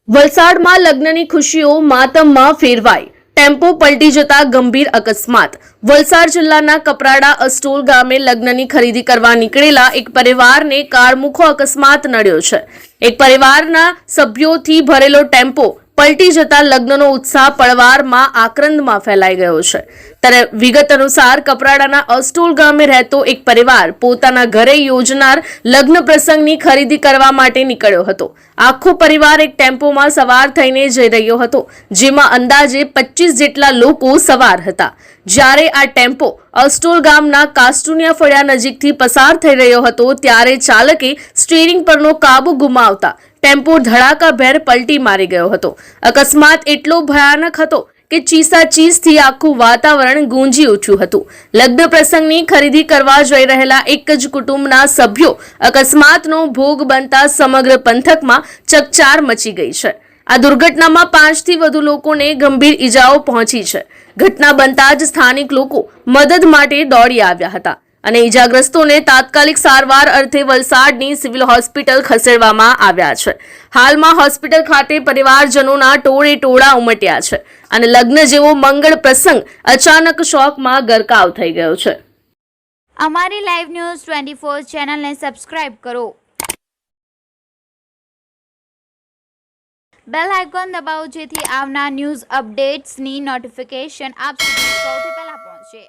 વલસાડમાં લગ્નની ખુશીઓ માતમમાં ફેરવાઈ, ટેમ્પો પલટી જતા ગંભીર અકસ્માત। વલસાડ જિલ્લાના કપરાડા અસ્ટોલ ગામે લગ્નની ખરીદી કરવા નીકળેલા એક પરિવારને કાળમુખો અકસ્માત નડ્યો છે। એક પરિવારના સભ્યોથી ભરેલો ટેમ્પો પલટી જતા લગ્નનો ઉત્સાહ પળવારમાં આક્રંદમાં ફેલાઈ ગયો છે। ત્યારે વિગત અનુસાર કપરાડાના અસ્ટોલ ગામે રહેતો એક પરિવાર પોતાના ઘરે યોજનાર લગ્ન પ્રસંગની ખરીદી કરવા માટે નીકળ્યો હતો। આખો પરિવાર એક ટેમ્પોમાં સવાર થઈને જઈ રહ્યો હતો, જેમાં અંદાજે 25 જેટલા લોકો સવાર હતા। જ્યારે આ ટેમ્પો અસ્ટોલ ગામના કાસ્ટુનિયા ફળિયા નજીકથી પસાર થઈ રહ્યો હતો, ત્યારે ચાલકે સ્ટીયરિંગ પરનો કાબુ ગુમાવતા ટેમ્પો ધડાકાભેર પલટી મારી ગયો હતો। અકસ્માત એટલો ભયાનક હતો કે ચીસાચીસથી આખું વાતાવરણ ગુંજી ઉઠ્યું હતું। લગ્ન પ્રસંગની ખરીદી કરવા જઈ રહેલા એક જ કુટુંબના સભ્યો અકસ્માતનો ભોગ બનતા સમગ્ર પંથકમાં ચકચાર મચી ગઈ છે। આ દુર્ઘટનામાં 5 થી વધુ લોકોને ગંભીર ઈજાઓ પહોંચી છે। ઘટના બનતા જ સ્થાનિક લોકો મદદ માટે દોડી આવ્યા હતા અને ઈજાગ્રસ્તોને તાત્કાલિક સારવાર અર્થે વલસાડની સિવિલ હોસ્પિટલ ખસેડવામાં આવ્યા છે। હાલમાં હોસ્પિટલ ખાતે પરિવારજનોના ટોળે ટોળા ઉમટ્યા છે અને લગ્ન જેવો મંગળ પ્રસંગ અચાનક શોકમાં ગરકાવ થઈ ગયો છે। અમારી લાઈવ ન્યૂઝ 24 ચેનલને સબસ્ક્રાઇબ કરો, બેલ આઇકોન દબાવો જેથી આવનાર ન્યૂઝ અપડેટ્સની નોટિફિકેશન આપ સુધી સૌથી પહેલા પહોંચે।